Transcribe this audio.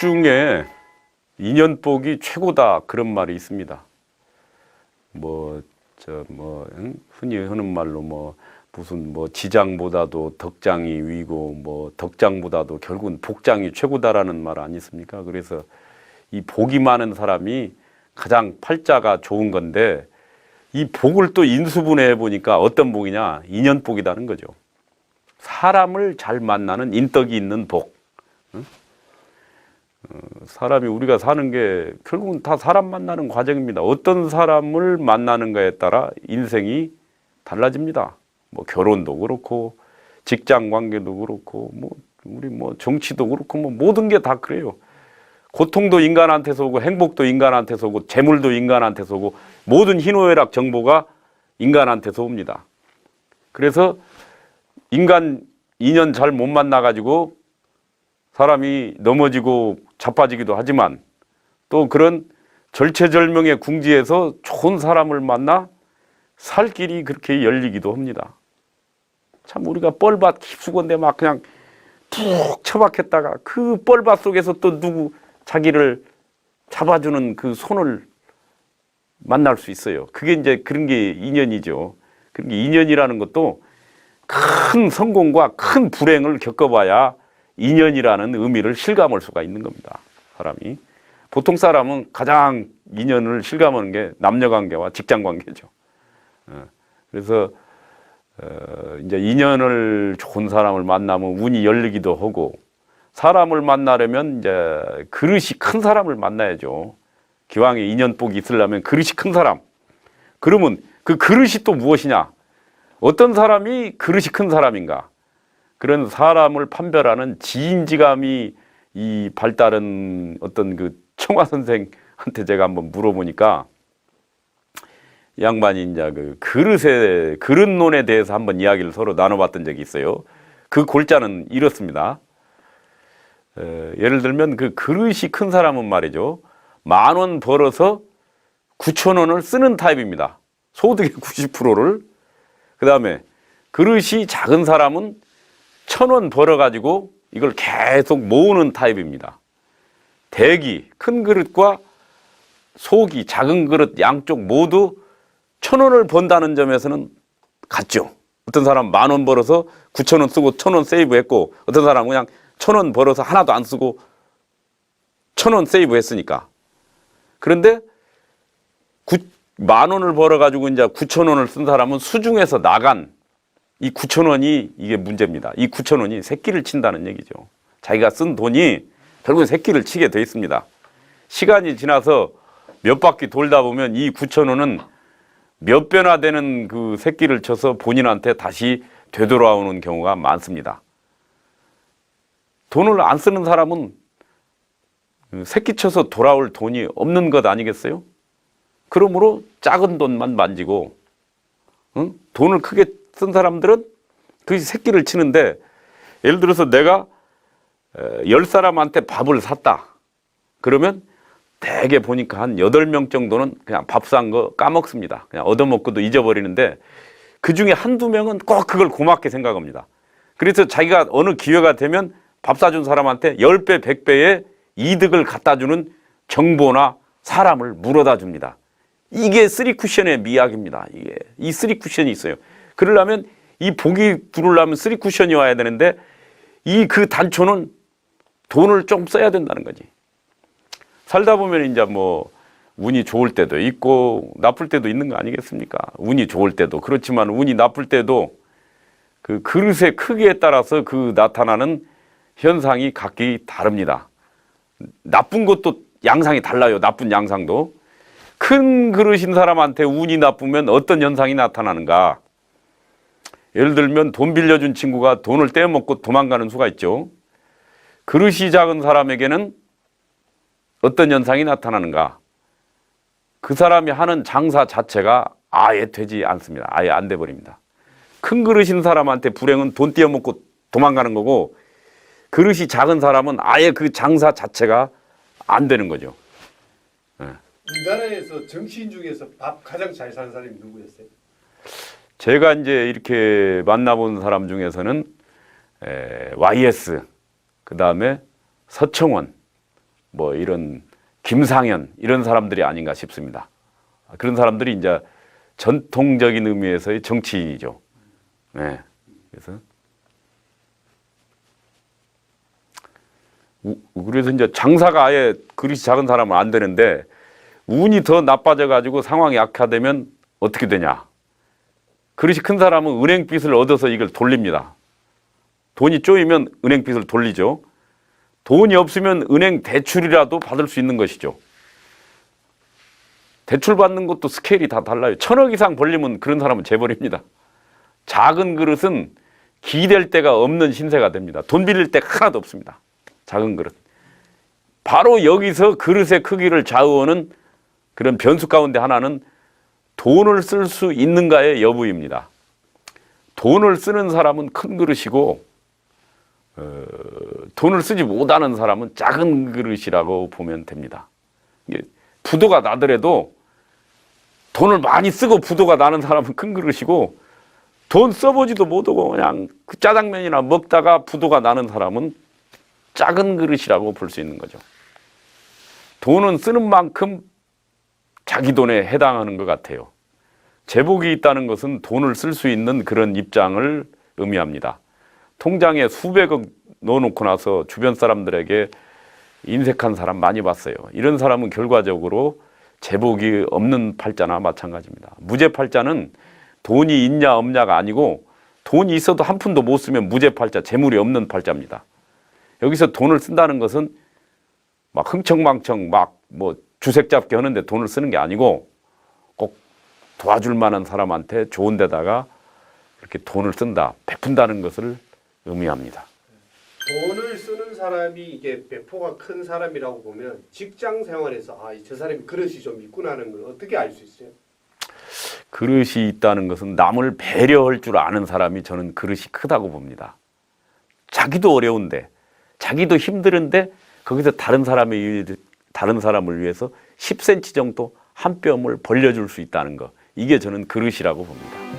중에 인연복이 최고다 그런 말이 있습니다. 흔히 하는 말로 무슨 지장보다도 덕장이 위고 덕장보다도 결국은 복장이 최고다라는 말 아니습니까? 그래서 이 복이 많은 사람이 가장 팔자가 좋은 건데, 이 복을 또 인수분해해 보니까 어떤 복이냐? 인연복이라는 거죠. 사람을 잘 만나는 인덕이 있는 복. 사람이 우리가 사는 게 결국은 다 사람 만나는 과정입니다. 어떤 사람을 만나는가에 따라 인생이 달라집니다. 결혼도 그렇고 직장 관계도 그렇고 우리 정치도 그렇고 모든 게 다 그래요. 고통도 인간한테서 오고 행복도 인간한테서 오고 재물도 인간한테서 오고 모든 희노애락 정보가 인간한테서 옵니다. 그래서 인간 인연 잘 못 만나가지고 사람이 넘어지고 자빠지기도 하지만, 또 그런 절체절명의 궁지에서 좋은 사람을 만나 살 길이 그렇게 열리기도 합니다. 참 우리가 뻘밭 깊숙한데 막 그냥 푹 처박혔다가 그 뻘밭 속에서 또 누구 자기를 잡아주는 그 손을 만날 수 있어요. 그게 이제 그런 게 인연이죠. 그런 게 인연이라는 것도 큰 성공과 큰 불행을 겪어봐야 인연이라는 의미를 실감할 수가 있는 겁니다. 사람이. 보통 사람은 가장 인연을 실감하는 게 남녀관계와 직장관계죠. 그래서 이제 인연을 좋은 사람을 만나면 운이 열리기도 하고, 사람을 만나려면 이제 그릇이 큰 사람을 만나야죠. 기왕에 인연복이 있으려면 그릇이 큰 사람. 그러면 그 그릇이 또 무엇이냐? 어떤 사람이 그릇이 큰 사람인가? 그런 사람을 판별하는 지인지감이 이 발달한 어떤 그 청화 선생한테 제가 한번 물어보니까, 이 양반이 이제 그 그릇론에 대해서 한번 이야기를 서로 나눠봤던 적이 있어요. 그 골자는 이렇습니다. 예를 들면 그 그릇이 큰 사람은 말이죠, 10,000원 벌어서 9,000원을 쓰는 타입입니다. 소득의 90%를. 그 다음에 그릇이 작은 사람은 1,000원 벌어가지고 이걸 계속 모으는 타입입니다. 대기, 큰 그릇과 속이, 작은 그릇 양쪽 모두 1,000원을 번다는 점에서는 같죠. 어떤 사람은 10,000원 벌어서 9,000원 쓰고 1,000원 세이브했고, 어떤 사람은 그냥 1,000원 벌어서 하나도 안 쓰고 1,000원 세이브했으니까. 그런데 10,000원을 벌어가지고 이제 9,000원을 쓴 사람은 수중에서 나간 이 9,000원이 이게 문제입니다. 이 9,000원이 새끼를 친다는 얘기죠. 자기가 쓴 돈이 결국은 새끼를 치게 돼 있습니다. 시간이 지나서 몇 바퀴 돌다 보면 이 9,000원은 몇 배나 되는 그 새끼를 쳐서 본인한테 다시 되돌아오는 경우가 많습니다. 돈을 안 쓰는 사람은 새끼 쳐서 돌아올 돈이 없는 것 아니겠어요? 그러므로 작은 돈만 만지고, 돈을 크게 쓴 사람들은 그 새끼를 치는데, 예를 들어서 내가 10사람한테 밥을 샀다. 그러면 대개 보니까 한 8명 정도는 그냥 밥 산 거 까먹습니다. 그냥 얻어먹고도 잊어버리는데, 그 중에 한두 명은 꼭 그걸 고맙게 생각합니다. 그래서 자기가 어느 기회가 되면 밥 사준 사람한테 10배, 100배의 이득을 갖다 주는 정보나 사람을 물어다 줍니다. 이게 쓰리쿠션의 미학입니다. 이 쓰리쿠션이 있어요. 그러려면 이 복이 들어오려면 쓰리쿠션이 와야 되는데, 그 단초는 돈을 좀 써야 된다는 거지. 살다 보면 이제 운이 좋을 때도 있고 나쁠 때도 있는 거 아니겠습니까? 운이 좋을 때도 그렇지만 운이 나쁠 때도 그 그릇의 크기에 따라서 그 나타나는 현상이 각기 다릅니다. 나쁜 것도 양상이 달라요. 나쁜 양상도. 큰 그릇인 사람한테 운이 나쁘면 어떤 현상이 나타나는가? 예를 들면 돈 빌려준 친구가 돈을 떼어먹고 도망가는 수가 있죠. 그릇이 작은 사람에게는 어떤 현상이 나타나는가? 그 사람이 하는 장사 자체가 아예 되지 않습니다. 아예 안 돼버립니다. 큰 그릇인 사람한테 불행은 돈 떼어먹고 도망가는 거고, 그릇이 작은 사람은 아예 그 장사 자체가 안 되는 거죠. 우리나라에서 정치인 중에서 밥 가장 잘 사는 사람이 누구였어요? 제가 이제 이렇게 만나본 사람 중에서는 YS, 그 다음에 서청원, 뭐 이런 김상현 이런 사람들이 아닌가 싶습니다. 그런 사람들이 이제 전통적인 의미에서의 정치인이죠. 네. 그래서 이제 장사가 아예 그릇이 작은 사람은 안 되는데 운이 더 나빠져 가지고 상황이 악화되면 어떻게 되냐? 그릇이 큰 사람은 은행빚을 얻어서 이걸 돌립니다. 돈이 쪼이면 은행빚을 돌리죠. 돈이 없으면 은행 대출이라도 받을 수 있는 것이죠. 대출 받는 것도 스케일이 다 달라요. 1,000억 이상 벌리면 그런 사람은 재벌입니다. 작은 그릇은 기댈 데가 없는 신세가 됩니다. 돈 빌릴 데가 하나도 없습니다. 작은 그릇. 바로 여기서 그릇의 크기를 좌우하는 그런 변수 가운데 하나는 돈을 쓸 수 있는가의 여부입니다. 돈을 쓰는 사람은 큰 그릇이고 돈을 쓰지 못하는 사람은 작은 그릇이라고 보면 됩니다. 부도가 나더라도 돈을 많이 쓰고 부도가 나는 사람은 큰 그릇이고 돈 써보지도 못하고 그냥 그 짜장면이나 먹다가 부도가 나는 사람은 작은 그릇이라고 볼 수 있는 거죠. 돈은 쓰는 만큼 자기 돈에 해당하는 것 같아요. 제복이 있다는 것은 돈을 쓸 수 있는 그런 입장을 의미합니다. 통장에 수백억 넣어놓고 나서 주변 사람들에게 인색한 사람 많이 봤어요. 이런 사람은 결과적으로 제복이 없는 팔자나 마찬가지입니다. 무제팔자는 돈이 있냐 없냐가 아니고 돈이 있어도 한 푼도 못 쓰면 무제팔자, 재물이 없는 팔자입니다. 여기서 돈을 쓴다는 것은 막 흥청망청 막 뭐 주색 잡기 하는데 돈을 쓰는 게 아니고 꼭 도와줄 만한 사람한테 좋은 데다가 이렇게 돈을 쓴다, 베푼다는 것을 의미합니다. 돈을 쓰는 사람이 이게 배포가 큰 사람이라고 보면 직장 생활에서 저 사람이 그릇이 좀 있구나는 걸 어떻게 알 수 있어요? 그릇이 있다는 것은 남을 배려할 줄 아는 사람이 저는 그릇이 크다고 봅니다. 자기도 어려운데 자기도 힘드는데 거기서 다른 사람을 위해서 10cm 정도 한 뼘을 벌려줄 수 있다는 거, 이게 저는 그릇이라고 봅니다.